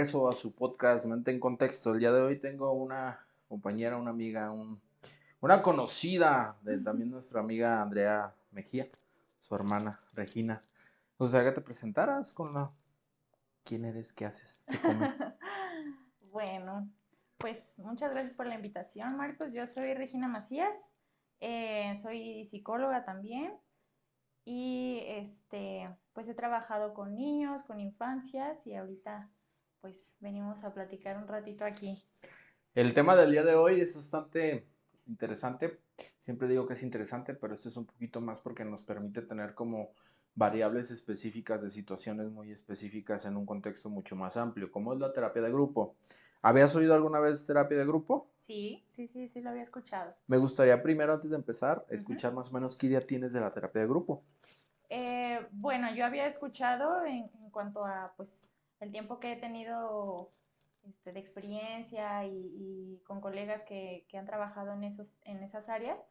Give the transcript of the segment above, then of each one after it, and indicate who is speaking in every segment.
Speaker 1: regreso a su podcast Mente en Contexto. El día de hoy tengo una compañera, una amiga, una conocida de también nuestra amiga Andrea Mejía, su hermana Regina. O sea, que te presentaras con quién eres, qué haces, qué comes.
Speaker 2: Bueno, pues muchas gracias por la invitación, Marcos. Yo soy Regina Macías, soy psicóloga también y pues he trabajado con niños, con infancias y ahorita pues venimos a platicar un ratito aquí.
Speaker 1: El tema del día de hoy es bastante interesante. Siempre digo que es interesante, pero esto es un poquito más porque nos permite tener como variables específicas de situaciones muy específicas en un contexto mucho más amplio, como es la terapia de grupo. ¿Habías oído alguna vez terapia de grupo?
Speaker 2: Sí, lo había escuchado.
Speaker 1: Me gustaría primero, antes de empezar,
Speaker 2: Ujú.
Speaker 1: escuchar más o menos qué idea tienes de la terapia de grupo.
Speaker 2: Bueno, yo había escuchado en cuanto a pues el tiempo que he tenido de experiencia y con colegas que han trabajado en esas áreas,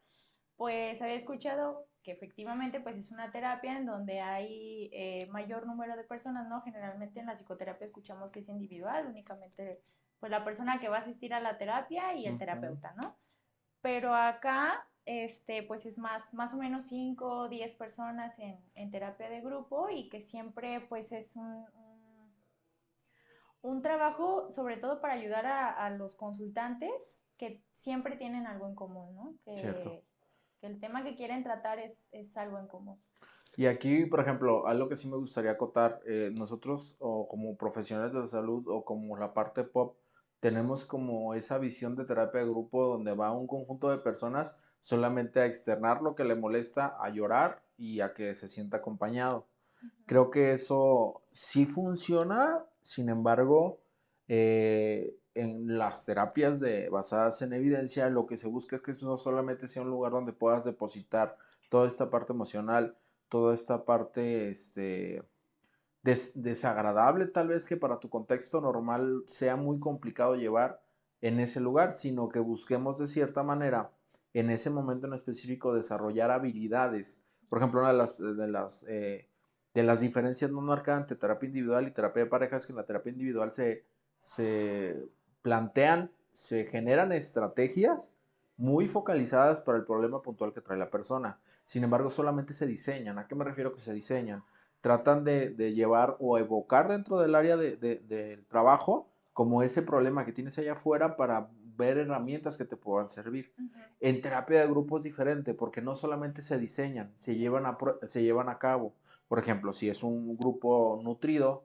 Speaker 2: pues había escuchado que efectivamente pues es una terapia en donde hay mayor número de personas, ¿no? Generalmente en la psicoterapia escuchamos que es individual, únicamente pues la persona que va a asistir a la terapia y el
Speaker 1: Ujú.
Speaker 2: terapeuta, ¿no? Pero acá, pues es más o menos 5 o 10 personas en terapia de grupo y que siempre pues es un trabajo sobre todo para ayudar a los consultantes que siempre tienen algo en común, ¿no?
Speaker 1: Cierto.
Speaker 2: Que el tema que quieren tratar es algo en común.
Speaker 1: Y aquí, por ejemplo, algo que sí me gustaría acotar, nosotros o como profesionales de la salud o como la parte pop, tenemos como esa visión de terapia de grupo donde va un conjunto de personas solamente a externar lo que le molesta, a llorar y a que se sienta acompañado.
Speaker 2: Ujú.
Speaker 1: Creo que eso sí funciona, sin embargo, en las terapias basadas en evidencia, lo que se busca es que eso no solamente sea un lugar donde puedas depositar toda esta parte emocional, toda esta parte desagradable tal vez que para tu contexto normal sea muy complicado llevar en ese lugar, sino que busquemos de cierta manera en ese momento en específico desarrollar habilidades. Por ejemplo, una de las diferencias no marcadas entre terapia individual y terapia de pareja es que en la terapia individual se plantean, se generan estrategias muy focalizadas para el problema puntual que trae la persona. Sin embargo, solamente se diseñan. ¿A qué me refiero que se diseñan? Tratan de llevar o evocar dentro del área del trabajo como ese problema que tienes allá afuera para ver herramientas que te puedan servir.
Speaker 2: Ujú.
Speaker 1: En terapia de grupo es diferente porque no solamente se diseñan, se llevan a cabo. Por ejemplo, si es un grupo nutrido,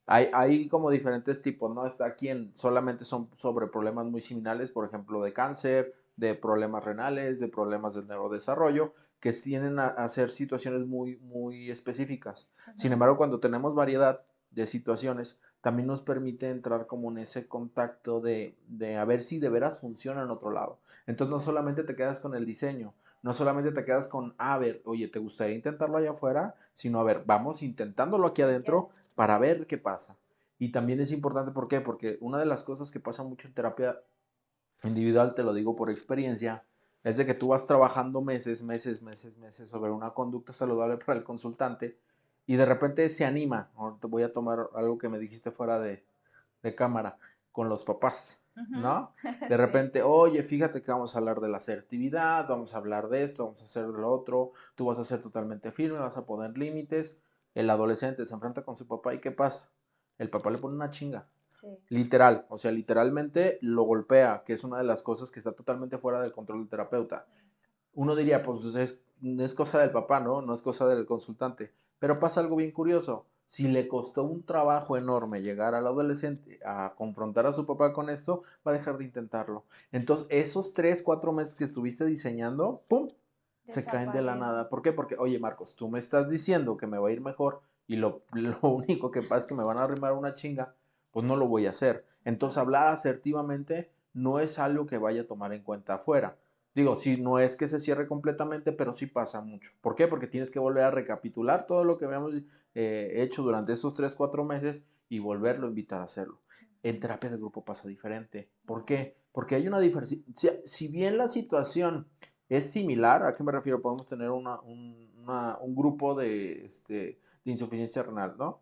Speaker 1: hay como diferentes tipos, ¿no? Está quien solamente son sobre problemas muy similares, por ejemplo, de cáncer, de problemas renales, de problemas del neurodesarrollo, que tienen a hacer situaciones muy específicas. Sin
Speaker 2: Ujú.
Speaker 1: embargo, cuando tenemos variedad de situaciones, también nos permite entrar como en ese contacto de a ver si de veras funciona en otro lado. Entonces no
Speaker 2: Claro.
Speaker 1: solamente te quedas con el diseño, no solamente te quedas con, a ver, oye, ¿te gustaría intentarlo allá afuera? Sino, a ver, vamos intentándolo aquí
Speaker 2: Aquí
Speaker 1: adentro
Speaker 2: adentro.
Speaker 1: para ver qué pasa. Y también es importante, ¿por qué? Porque una de las cosas que pasa mucho en terapia individual, te lo digo por experiencia, es de que tú vas trabajando meses sobre una conducta saludable para el consultante y de repente se anima, o te voy a tomar algo que me dijiste fuera de cámara, con los papás,
Speaker 2: Ujú.
Speaker 1: ¿no? De
Speaker 2: Sí.
Speaker 1: repente, oye, fíjate que vamos a hablar de la asertividad, vamos a hablar de esto, vamos a hacer de lo otro, tú vas a ser totalmente firme, vas a poner límites. El adolescente se enfrenta con su papá y ¿qué pasa? El papá le pone una chinga.
Speaker 2: Sí.
Speaker 1: Literal, o sea, literalmente lo golpea, que es una de las cosas que está totalmente fuera del control del terapeuta. Uno diría, pues es cosa del papá, ¿no? No es cosa del consultante. Pero pasa algo bien curioso. Si le costó un trabajo enorme llegar al adolescente a confrontar a su papá con esto, va a dejar de intentarlo. Entonces, esos 3, 4 meses que estuviste diseñando, ¡pum! Se caen de la
Speaker 2: Desaparece.
Speaker 1: nada. ¿Por qué? Porque, oye, Marcos, tú me estás diciendo que me va a ir mejor y lo único que pasa es que me van a arrimar una chinga, pues no lo voy a hacer. Entonces,
Speaker 2: Ujú.
Speaker 1: hablar asertivamente no es algo que vaya a tomar en cuenta afuera. Digo, sí, no es que se cierre completamente, pero sí pasa mucho. ¿Por qué? Porque tienes que volver a recapitular todo lo que habíamos hecho durante estos 3, 4 meses y volverlo a invitar a hacerlo. En
Speaker 2: Ujú.
Speaker 1: terapia de grupo pasa diferente. ¿Por
Speaker 2: Ujú.
Speaker 1: qué? Porque hay una diferencia. Si bien la situación es similar, ¿a qué me refiero? Podemos tener un grupo de insuficiencia renal, ¿no?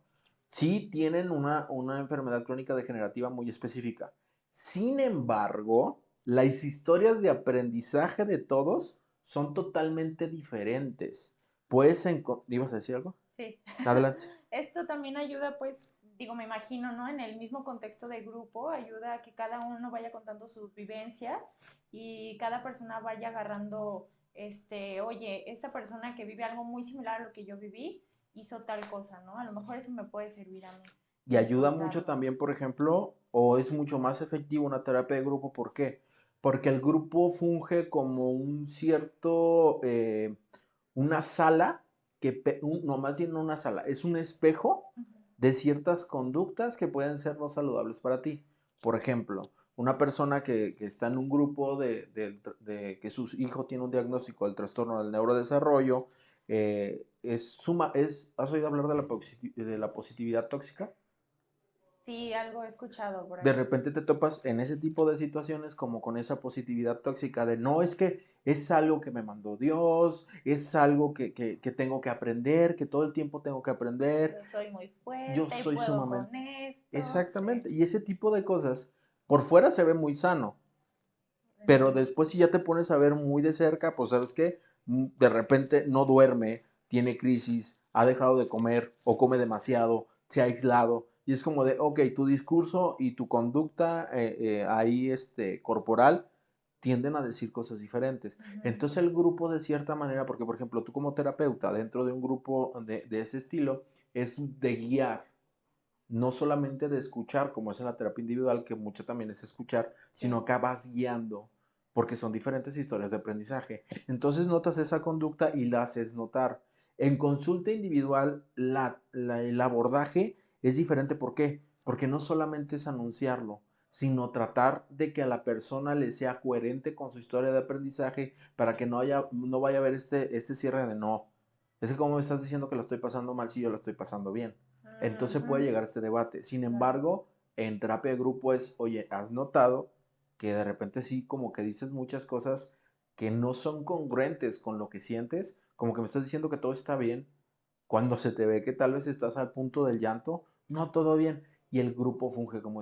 Speaker 1: sí tienen una enfermedad crónica degenerativa muy específica. Sin embargo, las historias de aprendizaje de todos son totalmente diferentes. ¿Ibas a decir algo?
Speaker 2: Sí.
Speaker 1: Adelante.
Speaker 2: Esto también ayuda, pues, digo, me imagino, ¿no? En el mismo contexto de grupo, ayuda a que cada uno vaya contando sus vivencias y cada persona vaya agarrando, oye, esta persona que vive algo muy similar a lo que yo viví, hizo tal cosa, ¿no? A lo mejor eso me puede servir a mí
Speaker 1: Y
Speaker 2: y
Speaker 1: ayuda mucho
Speaker 2: soltarlo.
Speaker 1: también, por ejemplo, o es mucho más efectivo una terapia de grupo. ¿Por qué? Porque el grupo funge como un cierto, una sala, no, más bien no una sala, es un espejo
Speaker 2: Uh -huh.
Speaker 1: de ciertas conductas que pueden ser no saludables para ti. Por ejemplo, una persona que está en un grupo de que su hijo tiene un diagnóstico del trastorno del neurodesarrollo, ¿has oído hablar de la positividad tóxica?
Speaker 2: Sí, algo he escuchado por
Speaker 1: De
Speaker 2: ahí.
Speaker 1: repente te topas en ese tipo de situaciones como con esa positividad tóxica de no, es que es algo que me mandó Dios, es algo que tengo que aprender, que todo el tiempo tengo que aprender,
Speaker 2: Yo soy muy
Speaker 1: yo
Speaker 2: fuerte y
Speaker 1: soy
Speaker 2: puedo
Speaker 1: sumamente...
Speaker 2: con esto, sí.
Speaker 1: Exactamente, y ese tipo de cosas por fuera se ve muy sano,
Speaker 2: Uh
Speaker 1: pero
Speaker 2: -huh.
Speaker 1: después si ya te pones a ver muy de cerca, pues sabes que de repente no duerme, tiene crisis, ha dejado de comer o come demasiado, se ha aislado. Y es como de, ok, tu discurso y tu conducta ahí corporal tienden a decir cosas diferentes.
Speaker 2: Uh -huh.
Speaker 1: Entonces el grupo de cierta manera, porque por ejemplo tú como terapeuta dentro de un grupo de ese estilo, es de guiar, no solamente de escuchar, como es en la terapia individual, que mucho también es escuchar,
Speaker 2: Sí.
Speaker 1: sino que vas guiando, porque son diferentes historias de aprendizaje. Entonces notas esa conducta y la haces notar. En consulta individual, el abordaje es diferente. ¿Por qué? Porque no solamente es anunciarlo, sino tratar de que a la persona le sea coherente con su historia de aprendizaje para que no vaya a haber este cierre de no. Es que como me estás diciendo que lo estoy pasando mal si yo lo estoy pasando bien.
Speaker 2: Uh
Speaker 1: Entonces puede
Speaker 2: -huh.
Speaker 1: llegar a este debate. Sin
Speaker 2: Claro.
Speaker 1: embargo, en terapia de grupo es, oye, ¿has notado que de repente sí como que dices muchas cosas que no son congruentes con lo que sientes? Como que me estás diciendo que todo está bien, cuando se te ve que tal vez estás al punto del llanto, no todo bien. Y el grupo funge como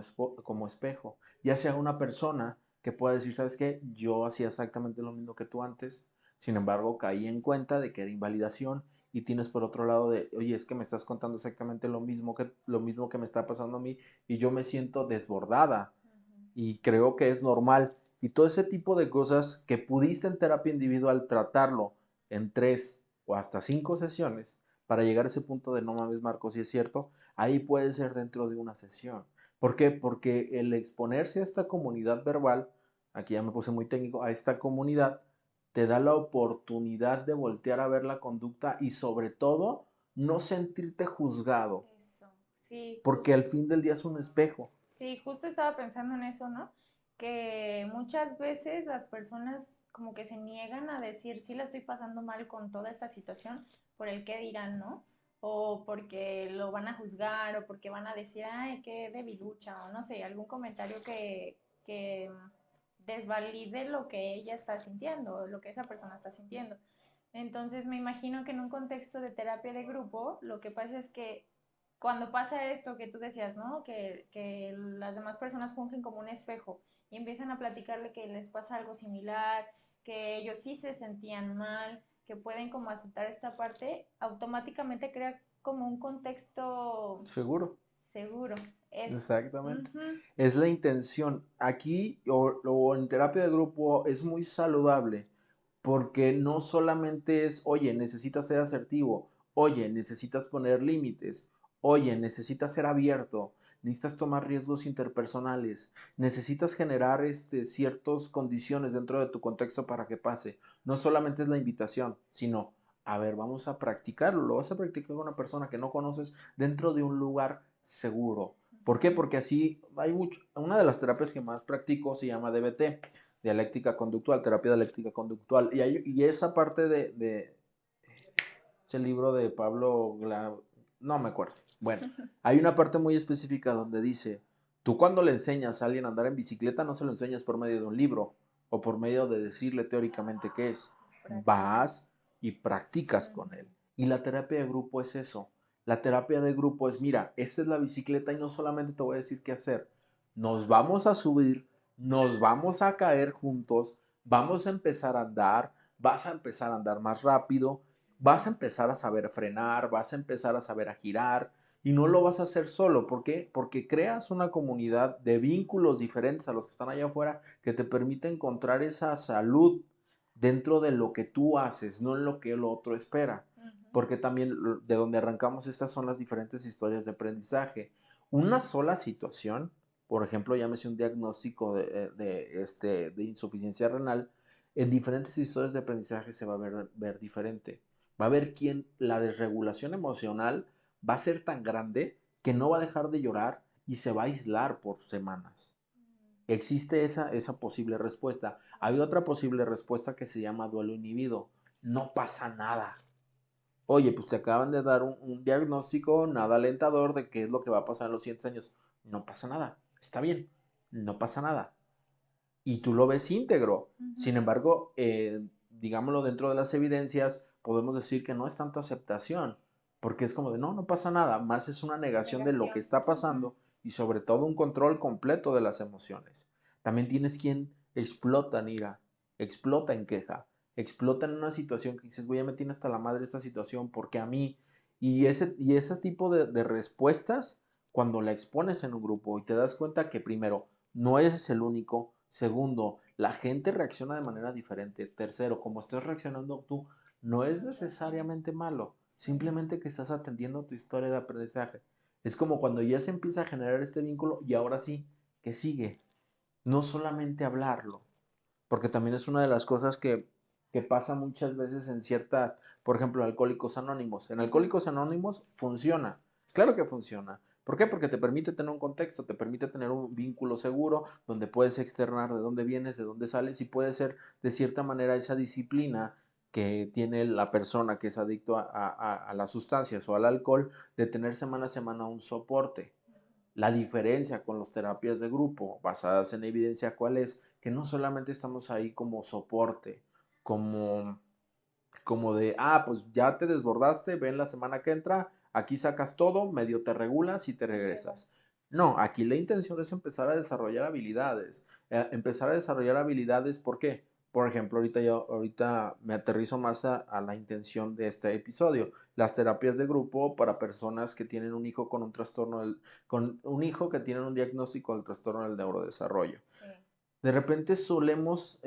Speaker 1: espejo. Ya sea una persona que pueda decir, ¿sabes qué? Yo hacía exactamente lo mismo que tú antes, sin embargo caí en cuenta de que era invalidación, y tienes por otro lado de, oye, es que me estás contando exactamente lo mismo que me está pasando a mí y yo me siento desbordada
Speaker 2: Uh -huh.
Speaker 1: y creo que es normal. Y todo ese tipo de cosas que pudiste en terapia individual tratarlo en 3 o hasta 5 sesiones para llegar a ese punto de no mames, Marcos, si es cierto, ahí puede ser dentro de una sesión. ¿Por qué? Porque el exponerse a esta comunidad verbal, aquí ya me puse muy técnico, a esta comunidad, te da la oportunidad de voltear a ver la conducta y sobre todo no sentirte juzgado,
Speaker 2: Eso. Sí,
Speaker 1: porque al fin del día es un espejo.
Speaker 2: sí, justo estaba pensando en eso, ¿no? Que muchas veces las personas como que se niegan a decir, sí la estoy pasando mal con toda esta situación, por el qué dirán, ¿no? O porque lo van a juzgar, o porque van a decir, ay, qué debilucha, o no sé, algún comentario que desvalide lo que ella está sintiendo, lo que esa persona está sintiendo. Entonces me imagino que en un contexto de terapia de grupo, lo que pasa es que cuando pasa esto que tú decías, ¿no? Que las demás personas fungen como un espejo y empiezan a platicarle que les pasa algo similar, que ellos sí se sentían mal, que pueden como aceptar esta parte, automáticamente crea como un contexto
Speaker 1: Seguro.
Speaker 2: seguro. Eso. Uh
Speaker 1: Exactamente.
Speaker 2: -huh.
Speaker 1: Es la intención. Aquí o en terapia de grupo es muy saludable porque no solamente es, oye, necesitas ser asertivo, oye, necesitas poner límites, oye, necesitas ser abierto, necesitas tomar riesgos interpersonales, necesitas generar ciertas condiciones dentro de tu contexto para que pase. No solamente es la invitación, sino, a ver, vamos a practicarlo, lo vas a practicar con una persona que no conoces dentro de un lugar seguro.
Speaker 2: Uh
Speaker 1: ¿Por qué?
Speaker 2: -huh.
Speaker 1: Porque así una de las terapias que más practico se llama DBT, dialéctica conductual, terapia dialéctica conductual. Y esa parte de ese libro de Pablo, no me acuerdo. Bueno, hay una parte muy específica donde dice, tú cuando le enseñas a alguien a andar en bicicleta, no se lo enseñas por medio de un libro o por medio de decirle teóricamente qué es.
Speaker 2: Es práctica.
Speaker 1: Vas y practicas
Speaker 2: Uh
Speaker 1: con él.
Speaker 2: -huh.
Speaker 1: Y la terapia de grupo es eso. La terapia de grupo es, mira, esta es la bicicleta y no solamente te voy a decir qué hacer. Nos vamos a subir, nos vamos a caer juntos, vamos a empezar a andar, vas a empezar a andar más rápido, vas a empezar a saber frenar, vas a empezar a saber a girar y no lo vas a hacer solo. ¿Por qué? Porque creas una comunidad de vínculos diferentes a los que están allá afuera que te permite encontrar esa salud dentro de lo que tú haces, no en lo que el otro espera.
Speaker 2: Ujú.
Speaker 1: Porque también de donde arrancamos estas son las diferentes historias de aprendizaje. Una sola situación, por ejemplo, llámese un diagnóstico de insuficiencia renal, en diferentes historias de aprendizaje se va a ver diferente. Va a ver quién la desregulación emocional va a ser tan grande que no va a dejar de llorar y se va a aislar por semanas. Existe esa posible respuesta. Hay otra posible respuesta que se llama duelo inhibido. No pasa nada. Oye, pues te acaban de dar un diagnóstico nada alentador de qué es lo que va a pasar en los siguientes años. No pasa nada. Está bien. No pasa nada. Y tú lo ves íntegro.
Speaker 2: Ujú.
Speaker 1: Sin embargo, digámoslo, dentro de las evidencias, podemos decir que no es tanto aceptación, porque es como de no, no pasa nada, más es una negación de lo que
Speaker 2: Negación.
Speaker 1: está
Speaker 2: Ujú.
Speaker 1: pasando y sobre todo un control completo de las emociones. También tienes quien explota en ira, explota en queja, explota en una situación que dices, güey, ya me tiene hasta la madre esta situación, porque a mí, y ese tipo de respuestas, cuando la expones en un grupo y te das cuenta que primero, no eres el único. Segundo, la gente reacciona de manera diferente. Tercero, como estás reaccionando tú, no es necesariamente malo,
Speaker 2: Sí.
Speaker 1: simplemente que estás atendiendo tu historia de aprendizaje. Es como cuando ya se empieza a generar este vínculo y ahora sí, ¿qué sigue? No solamente hablarlo, porque también es una de las cosas que pasa muchas veces en cierta, por ejemplo, Alcohólicos Anónimos. En
Speaker 2: Ujú.
Speaker 1: Alcohólicos Anónimos funciona, claro que funciona. ¿Por qué? Porque te permite tener un contexto, te permite tener un vínculo seguro donde puedes externar de dónde vienes, de dónde sales y puede ser de cierta manera esa disciplina que tiene la persona que es adicto a las sustancias o al alcohol, de tener semana a semana un soporte. La diferencia con las terapias de grupo basadas en evidencia, ¿cuál es? Que no solamente estamos ahí como soporte, como, como de, pues ya te desbordaste, ven la semana que entra, aquí sacas todo, medio te regulas y te
Speaker 2: Y te
Speaker 1: regresas.
Speaker 2: vas.
Speaker 1: No, aquí la intención es empezar a desarrollar habilidades. Empezar a desarrollar habilidades, ¿por qué? Por ejemplo, ahorita me aterrizo más a la intención de este episodio. Las terapias de grupo para personas que tienen un hijo con un trastorno con un hijo que tiene un diagnóstico del trastorno del neurodesarrollo.
Speaker 2: Sí.
Speaker 1: De repente solemos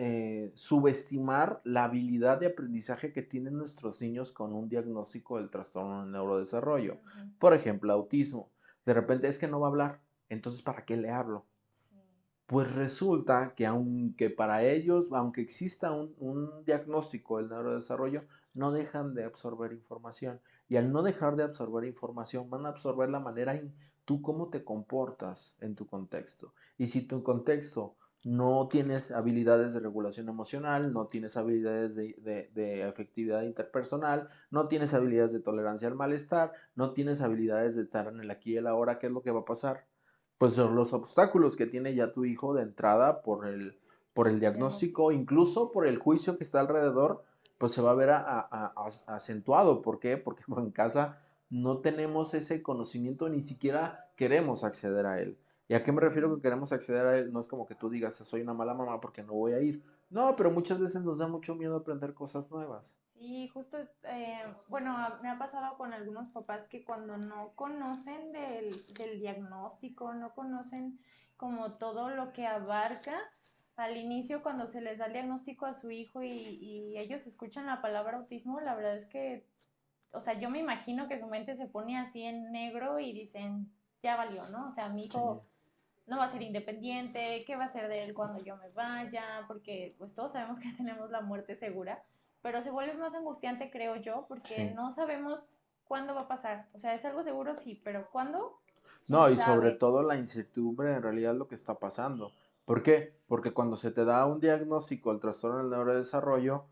Speaker 1: subestimar la habilidad de aprendizaje que tienen nuestros niños con un diagnóstico del trastorno del neurodesarrollo.
Speaker 2: Ujú.
Speaker 1: Por ejemplo, autismo. De repente es que no va a hablar, entonces ¿para qué le hablo?
Speaker 2: Sí.
Speaker 1: Pues resulta que aunque para ellos, aunque exista un diagnóstico del neurodesarrollo, no dejan de absorber información. Y al no dejar de absorber información, van a absorber la manera en tú cómo te comportas en tu contexto. Y si tu contexto no tienes habilidades de regulación emocional, no tienes habilidades de afectividad interpersonal, no tienes habilidades de tolerancia al malestar, no tienes habilidades de estar en el aquí y el ahora, ¿qué es lo que va a pasar? Pues son los obstáculos que tiene ya tu hijo de entrada por el
Speaker 2: Diagnóstico.
Speaker 1: diagnóstico, incluso por el juicio que está alrededor, pues se va a ver acentuado. ¿Por qué? Porque en casa no tenemos ese conocimiento, ni siquiera queremos acceder a él. ¿Y a qué me refiero que queremos acceder a él? No es como que tú digas, soy una mala mamá porque no voy a ir. No, pero muchas veces nos da mucho miedo aprender cosas nuevas.
Speaker 2: Sí, justo, bueno, me ha pasado con algunos papás que cuando no conocen del diagnóstico, no conocen como todo lo que abarca, al inicio cuando se les da el diagnóstico a su hijo y ellos escuchan la palabra autismo, la verdad es que, o sea, yo me imagino que su mente se pone así en negro y dicen, ya valió, ¿no? O sea, mi
Speaker 1: Sí,
Speaker 2: hijo no va a ser independiente, qué va a ser de él cuando yo me vaya, porque pues todos sabemos que tenemos la muerte segura, pero se vuelve más angustiante, creo yo, porque
Speaker 1: sí.
Speaker 2: no sabemos cuándo va a pasar. O sea, es algo seguro, sí, pero ¿cuándo?
Speaker 1: No,
Speaker 2: ¿Quién
Speaker 1: y sobre
Speaker 2: sabe?
Speaker 1: todo la incertidumbre en realidad lo que está pasando. ¿Por qué? Porque cuando se te da un diagnóstico del trastorno del neurodesarrollo,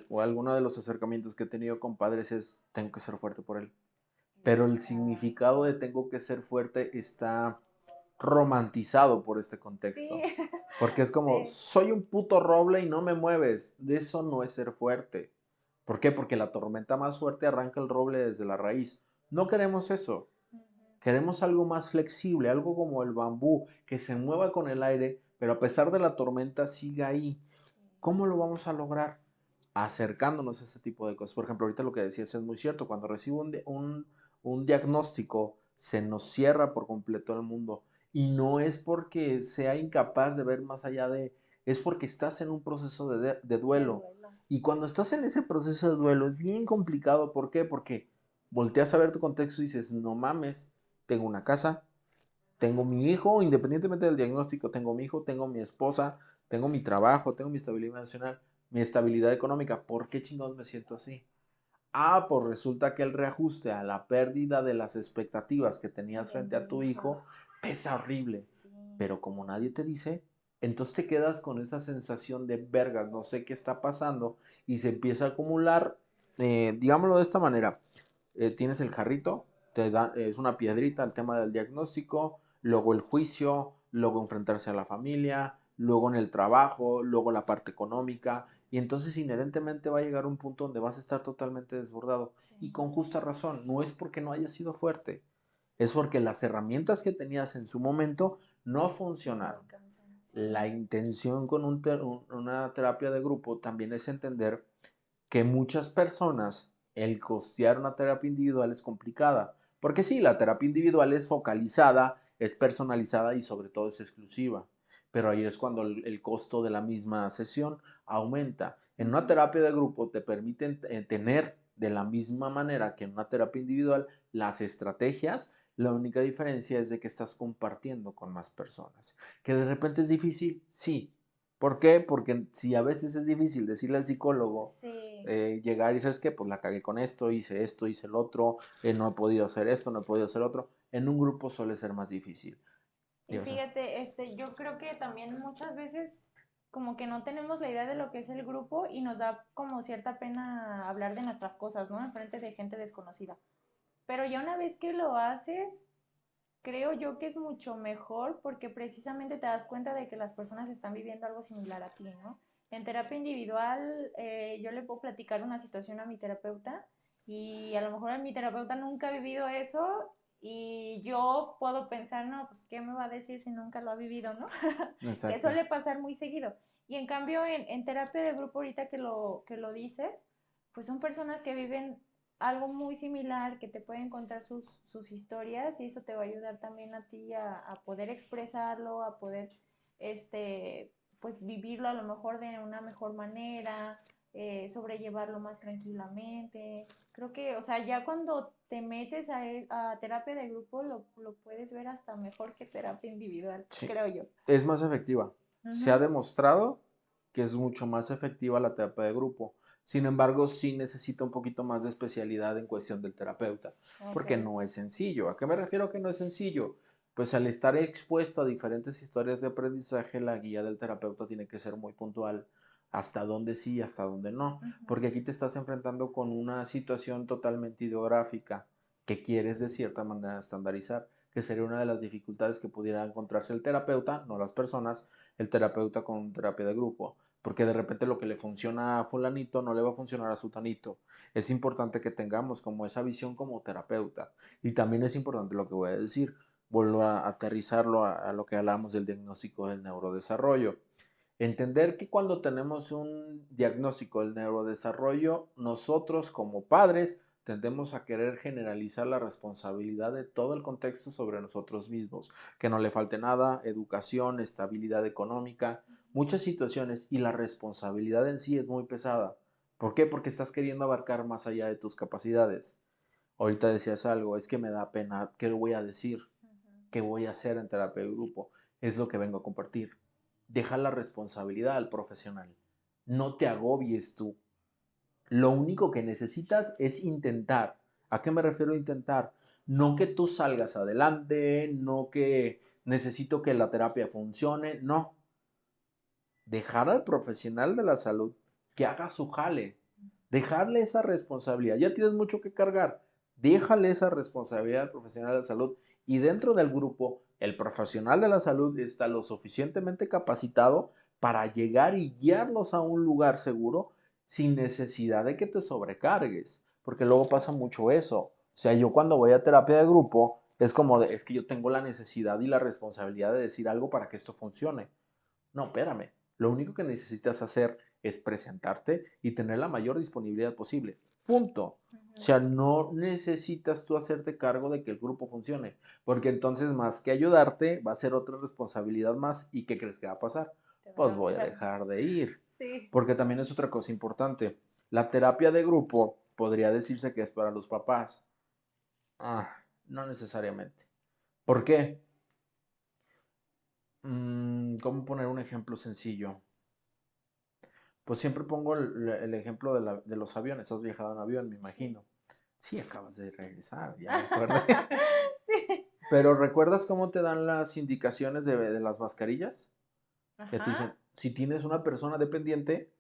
Speaker 1: o alguno de los acercamientos que he tenido con padres es, tengo que ser fuerte por él. Pero el significado
Speaker 2: Exacto.
Speaker 1: de tengo que ser fuerte está romantizado por este
Speaker 2: Sí,
Speaker 1: contexto. Porque es como,
Speaker 2: sí,
Speaker 1: soy un puto roble y no me mueves. De eso no es ser fuerte. ¿Por qué? Porque la tormenta más fuerte arranca el roble desde la raíz. No queremos eso.
Speaker 2: Ujú.
Speaker 1: Queremos algo más flexible, algo como el bambú, que se mueva con el aire, pero a pesar de la tormenta siga ahí.
Speaker 2: Sí.
Speaker 1: ¿Cómo lo vamos a lograr? Acercándonos a ese tipo de cosas. Por ejemplo, ahorita lo que decías es muy cierto. Cuando recibo un diagnóstico, se nos cierra por completo el mundo. Y no es porque sea incapaz de ver más allá de... Es porque estás en un proceso de
Speaker 2: De
Speaker 1: duelo.
Speaker 2: duelo.
Speaker 1: Y cuando estás en ese proceso de duelo es bien complicado. ¿Por qué? Porque volteas a ver tu contexto y dices, no mames, tengo una casa, tengo mi hijo, independientemente del diagnóstico, tengo mi hijo, tengo mi esposa, tengo mi trabajo, tengo mi estabilidad emocional, mi estabilidad económica. ¿Por qué chingados me siento así? Ah, pues resulta que el reajuste a la pérdida de las expectativas que tenías
Speaker 2: De
Speaker 1: frente a
Speaker 2: mi
Speaker 1: tu
Speaker 2: hijo.
Speaker 1: hijo pesa horrible.
Speaker 2: Sí.
Speaker 1: Pero como nadie te dice, entonces te quedas con esa sensación de vergas, no sé qué está pasando y se empieza a acumular, digámoslo de esta manera, tienes el jarrito, es una piedrita el tema del diagnóstico, luego el juicio, luego enfrentarse a la familia, luego en el trabajo, luego la parte económica, y entonces inherentemente va a llegar un punto donde vas a estar totalmente desbordado.
Speaker 2: Sí.
Speaker 1: Y con justa razón, no es porque no hayas sido fuerte, es porque las herramientas que tenías en su momento no
Speaker 2: No
Speaker 1: funcionaron.
Speaker 2: alcanzan. Sí.
Speaker 1: La intención con una terapia de grupo también es entender que muchas personas el costear una terapia individual es complicada. Porque sí, la terapia individual es focalizada, es personalizada y sobre todo es exclusiva. Pero ahí es cuando el costo de la misma sesión aumenta. En una
Speaker 2: Ujú.
Speaker 1: terapia de grupo te permiten tener de la misma manera que en una terapia individual las estrategias. La única diferencia es de que estás compartiendo con más personas. Que de repente es difícil, sí. ¿Por qué? Porque si a veces es difícil decirle al psicólogo,
Speaker 2: Sí.
Speaker 1: llegar y sabes que pues la cagué con esto, hice el otro, no he podido hacer esto, no he podido hacer otro. En un grupo suele ser más difícil. Y,
Speaker 2: Y
Speaker 1: o sea,
Speaker 2: fíjate, yo creo que también muchas veces como que no tenemos la idea de lo que es el grupo y nos da como cierta pena hablar de nuestras cosas, ¿no? En frente de gente desconocida. Pero ya una vez que lo haces, creo yo que es mucho mejor porque precisamente te das cuenta de que las personas están viviendo algo similar a ti, ¿no? En terapia individual, yo le puedo platicar una situación a mi terapeuta y a lo mejor mi terapeuta nunca ha vivido eso y yo puedo pensar, no, pues, ¿qué me va a decir si nunca lo ha vivido, no? Que
Speaker 1: exacto.
Speaker 2: suele pasar muy seguido. Y en cambio, en terapia de grupo, ahorita que lo dices, pues son personas que viven algo muy similar, que te pueden contar sus historias y eso te va a ayudar también a ti a poder expresarlo, a poder pues vivirlo a lo mejor de una mejor manera, sobrellevarlo más tranquilamente. Creo que, o sea, ya cuando te metes a terapia de grupo lo puedes ver hasta mejor que terapia individual,
Speaker 1: Sí,
Speaker 2: creo yo.
Speaker 1: es más efectiva. Se ha
Speaker 2: Ujú.
Speaker 1: demostrado que es mucho más efectiva la terapia de grupo. Sin embargo, sí necesita un poquito más de especialidad en cuestión del terapeuta,
Speaker 2: Ok.
Speaker 1: porque no es sencillo. ¿A qué me refiero que no es sencillo? Pues al estar expuesto a diferentes historias de aprendizaje, la guía del terapeuta tiene que ser muy puntual, hasta dónde sí y hasta dónde no,
Speaker 2: Ujú.
Speaker 1: porque aquí te estás enfrentando con una situación totalmente ideográfica que quieres de cierta manera estandarizar, que sería una de las dificultades que pudiera encontrarse el terapeuta, no las personas, el terapeuta con terapia de grupo, porque de repente lo que le funciona a fulanito no le va a funcionar a sutanito. Es importante que tengamos como esa visión como terapeuta. Y también es importante lo que voy a decir, vuelvo a aterrizarlo a lo que hablamos del diagnóstico del neurodesarrollo. Entender que cuando tenemos un diagnóstico del neurodesarrollo, nosotros como padres tendemos a querer generalizar la responsabilidad de todo el contexto sobre nosotros mismos, que no le falte nada, educación, estabilidad económica, muchas situaciones y la responsabilidad en sí es muy pesada. ¿Por qué? Porque estás queriendo abarcar más allá de tus capacidades. Ahorita decías algo, es que me da pena, ¿qué voy a decir? ¿Qué voy a hacer en terapia de grupo? Es lo que vengo a compartir. Deja la responsabilidad al profesional. No te agobies tú. Lo único que necesitas es intentar. ¿A qué me refiero a intentar? No que tú salgas adelante, no que necesito que la terapia funcione, no. Dejar al profesional de la salud que haga su jale. Dejarle esa responsabilidad. Ya tienes mucho que cargar. Déjale esa responsabilidad al profesional de la salud. Y dentro del grupo, el profesional de la salud está lo suficientemente capacitado para llegar y guiarlos a un lugar seguro sin necesidad de que te sobrecargues. Porque luego pasa mucho eso. sea, yo cuando voy a terapia de grupo, es como es que yo tengo la necesidad y la responsabilidad de decir algo para que esto funcione. No, espérame. Lo único que necesitas hacer es presentarte y tener la mayor disponibilidad posible. Punto. O sea, no necesitas tú hacerte cargo de que el grupo funcione, porque entonces más que ayudarte, va a ser otra responsabilidad más. ¿Y qué crees que va a pasar?
Speaker 2: Te vas
Speaker 1: Pues
Speaker 2: a
Speaker 1: voy a
Speaker 2: alejar.
Speaker 1: dejar de ir.
Speaker 2: Sí.
Speaker 1: Porque también es otra cosa importante. La terapia de grupo podría decirse que es para los papás. No necesariamente. ¿Por qué? ¿Cómo poner un ejemplo sencillo? Pues siempre pongo el ejemplo de los aviones. Has viajado en avión, me
Speaker 2: Sí.
Speaker 1: imagino. Sí, acabas de regresar, ya me acordé.
Speaker 2: Sí.
Speaker 1: Pero ¿recuerdas cómo te dan las indicaciones de las mascarillas? Que te
Speaker 2: Ajá.
Speaker 1: dicen, si tienes una persona dependiente,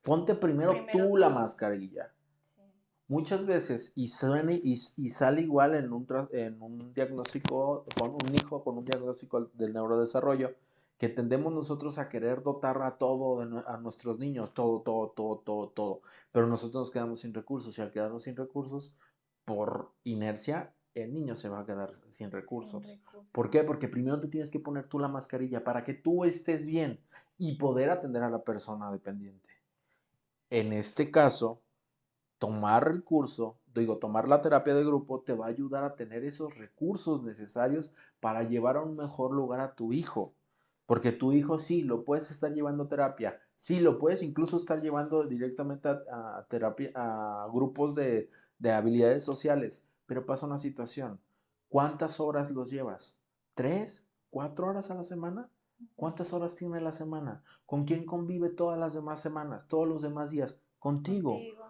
Speaker 1: ponte primero
Speaker 2: Primero
Speaker 1: tú la
Speaker 2: tú.
Speaker 1: mascarilla.
Speaker 2: Sí.
Speaker 1: Muchas veces, y sale igual en un diagnóstico, con un hijo con un diagnóstico del neurodesarrollo, que tendemos nosotros a querer dotar a todo, a nuestros niños, todo, todo, todo, todo, todo, pero nosotros nos quedamos sin recursos, y al quedarnos sin recursos, por inercia, el niño se va a quedar sin
Speaker 2: Sin
Speaker 1: recursos. ¿Por
Speaker 2: recursos.
Speaker 1: qué? Porque primero te tienes que poner tú la mascarilla para que tú estés bien y poder atender a la persona dependiente. En este caso, tomar el curso, tomar la terapia de grupo te va a ayudar a tener esos recursos necesarios para llevar a un mejor lugar a tu hijo. Porque tu hijo sí lo puedes estar llevando a terapia, sí lo puedes incluso estar llevando directamente a terapia, a grupos de habilidades sociales, pero pasa una situación. ¿Cuántas horas los llevas? ¿3? ¿4 horas a la semana? ¿Cuántas horas tiene la semana? ¿Con quién convive todas las demás semanas, todos los demás días? Contigo.
Speaker 2: Contigo.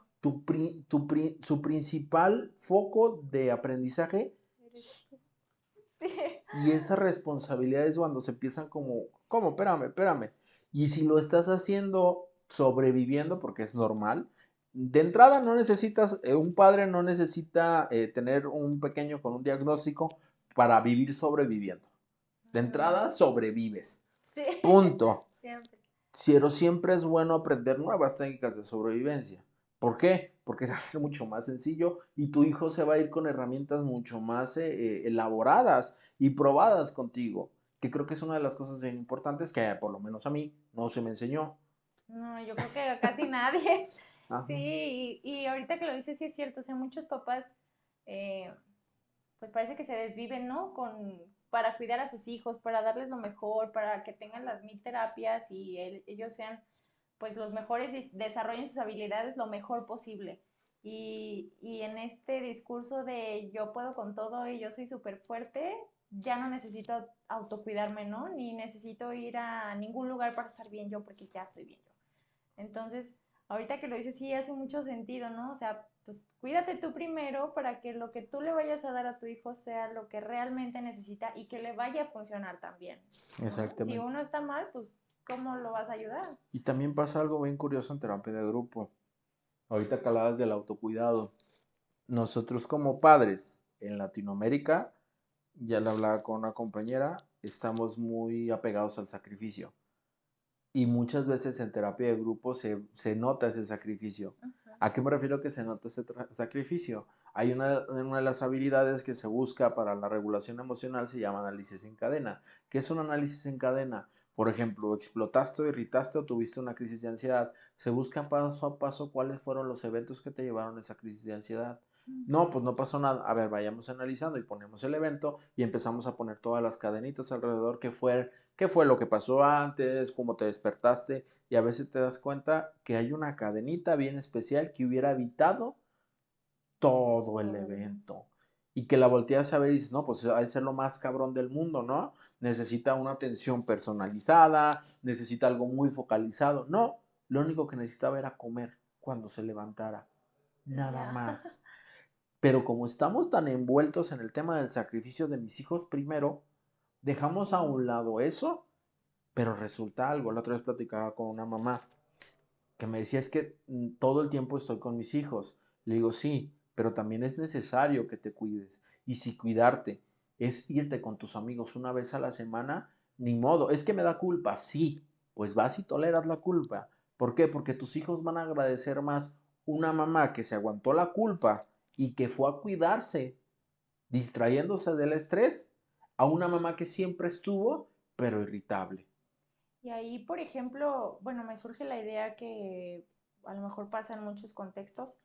Speaker 1: Su principal foco de aprendizaje,
Speaker 2: Eres tú. Sí.
Speaker 1: y esa responsabilidad es cuando se empiezan como, ¿cómo? Espérame, espérame. Y si lo estás haciendo sobreviviendo, porque es normal, de entrada no necesitas, un padre no necesita tener un pequeño con un diagnóstico para vivir sobreviviendo. De entrada sobrevives.
Speaker 2: Sí.
Speaker 1: Punto.
Speaker 2: Siempre.
Speaker 1: Pero siempre es bueno aprender nuevas técnicas de sobrevivencia. ¿Por qué? Porque va a ser mucho más sencillo y tu hijo se va a ir con herramientas mucho más elaboradas y probadas contigo, que creo que es una de las cosas bien importantes que por lo menos a mí no se me enseñó.
Speaker 2: No, yo creo que a casi nadie.
Speaker 1: Ajá.
Speaker 2: Sí, y ahorita que lo dices, sí es cierto. O sea, muchos papás, eh, pues parece que se desviven, ¿no? Para cuidar a sus hijos, para darles lo mejor, para que tengan las 1000 terapias y ellos sean, pues, los mejores y desarrollen sus habilidades lo mejor posible. Y en este discurso de yo puedo con todo y yo soy súper fuerte, ya no necesito autocuidarme, ¿no? Ni necesito ir a ningún lugar para estar bien yo porque ya estoy bien yo. Entonces, ahorita que lo dices, sí hace mucho sentido, ¿no? O sea, pues cuídate tú primero para que lo que tú le vayas a dar a tu hijo sea lo que realmente necesita y que le vaya a funcionar también, ¿no? Si
Speaker 1: Exactamente.
Speaker 2: uno está mal, pues, ¿cómo lo vas a ayudar?
Speaker 1: Y también pasa algo bien curioso en terapia de grupo. Ahorita que hablabas del autocuidado. Nosotros como padres en Latinoamérica, ya le hablaba con una compañera, estamos muy apegados al sacrificio. Y muchas veces en terapia de grupo se nota ese sacrificio.
Speaker 2: Ajá.
Speaker 1: ¿A qué me refiero que se nota ese sacrificio? Hay una de las habilidades que se busca para la regulación emocional, se llama análisis en cadena. ¿Qué es un análisis en cadena? Por ejemplo, explotaste o irritaste o tuviste una crisis de ansiedad. Se busca paso a paso cuáles fueron los eventos que te llevaron a esa crisis de ansiedad. No, pues no pasó nada. A ver, vayamos analizando y ponemos el evento y empezamos a poner todas las cadenitas alrededor qué fue lo que pasó antes, cómo te despertaste, y a veces te das cuenta que hay una cadenita bien especial que hubiera evitado todo
Speaker 2: Todo
Speaker 1: el
Speaker 2: lo demás.
Speaker 1: evento. Y que la volteas a ver y dices, no, pues ha de ser lo más cabrón del mundo, ¿no? Necesita una atención personalizada, necesita algo muy focalizado. No, lo único que necesitaba era comer cuando se levantara.
Speaker 2: Y
Speaker 1: Nada
Speaker 2: ya.
Speaker 1: más. Pero como estamos tan envueltos en el tema del sacrificio de mis hijos primero, dejamos a
Speaker 2: Sí.
Speaker 1: un lado eso, pero resulta algo. La otra vez platicaba con una mamá que me decía, es que todo el tiempo estoy con mis hijos. Le digo, sí, pero también es necesario que te cuides. Y si cuidarte es irte con tus amigos una vez a la semana, ni modo. Es que me da culpa, sí, pues vas y toleras la culpa. ¿Por qué? Porque tus hijos van a agradecer más una mamá que se aguantó la culpa y que fue a cuidarse, distrayéndose del estrés, a una mamá que siempre estuvo, pero irritable.
Speaker 2: Y ahí, por ejemplo, bueno, me surge la idea que a lo mejor pasa en muchos contextos,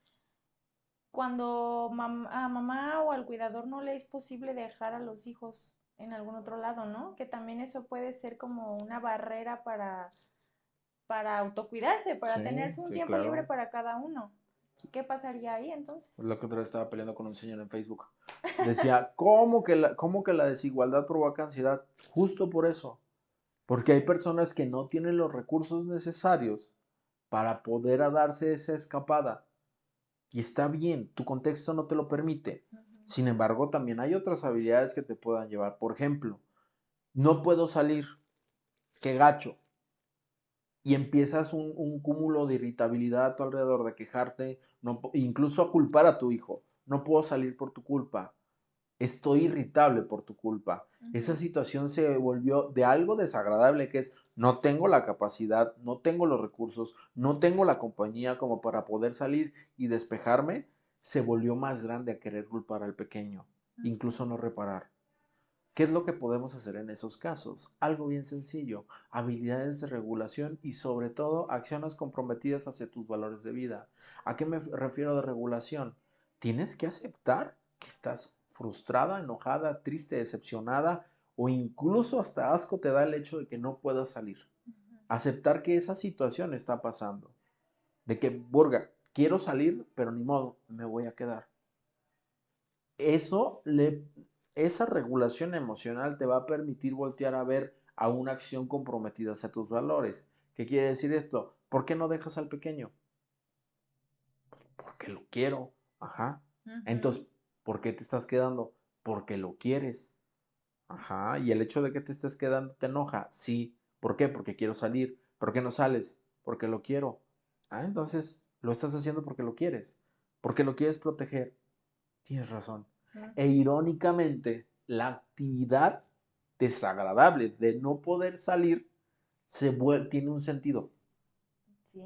Speaker 2: cuando a mamá o al cuidador no le es posible dejar a los hijos en algún otro lado, ¿no? Que también eso puede ser como una barrera para autocuidarse, para
Speaker 1: Sí,
Speaker 2: tener un
Speaker 1: sí,
Speaker 2: tiempo libre
Speaker 1: claro.
Speaker 2: para cada uno. ¿Qué pasaría ahí
Speaker 1: Es
Speaker 2: entonces?
Speaker 1: lo que otra vez estaba peleando con un señor en Facebook. Decía, cómo que la desigualdad provoca ansiedad? Justo por eso. Porque hay personas que no tienen los recursos necesarios para poder darse esa escapada. Y está bien, tu contexto no te lo permite.
Speaker 2: Ujú.
Speaker 1: Sin embargo, también hay otras habilidades que te puedan llevar. Por ejemplo, no puedo salir, qué gacho. Y empiezas un cúmulo de irritabilidad a tu alrededor, de quejarte, no, incluso a culpar a tu hijo. No puedo salir por tu culpa. Estoy irritable por tu culpa. Esa
Speaker 2: Ujú.
Speaker 1: situación se volvió de algo desagradable que es, no tengo la capacidad, no tengo los recursos, no tengo la compañía como para poder salir y despejarme, se volvió más grande a querer culpar al pequeño,
Speaker 2: Ujú.
Speaker 1: incluso no reparar. ¿Qué es lo que podemos hacer en esos casos? Algo bien sencillo, habilidades de regulación y sobre todo acciones comprometidas hacia tus valores de vida. ¿A qué me refiero de regulación? Tienes que aceptar que estás frustrada, enojada, triste, decepcionada o incluso hasta asco te da el hecho de que no puedas salir.
Speaker 2: Ujú.
Speaker 1: Aceptar que esa situación está pasando. De que, Burga, quiero salir, pero ni modo, me voy a quedar. Eso le, esa regulación emocional te va a permitir voltear a ver a una acción comprometida hacia tus valores. ¿Qué quiere decir esto? ¿Por qué no dejas al pequeño? Porque lo quiero. Ajá.
Speaker 2: Ujú.
Speaker 1: Entonces, ¿por qué te estás quedando? Porque lo quieres. Ajá. Y el hecho de que te estés quedando te enoja. Sí. ¿Por qué? Porque quiero salir. ¿Por qué no sales? Porque lo quiero. Ah, entonces lo estás haciendo porque lo quieres. Porque lo quieres proteger. Tienes razón. E
Speaker 2: Ujú.
Speaker 1: irónicamente, la actividad desagradable de no poder salir tiene un sentido.
Speaker 2: Sí.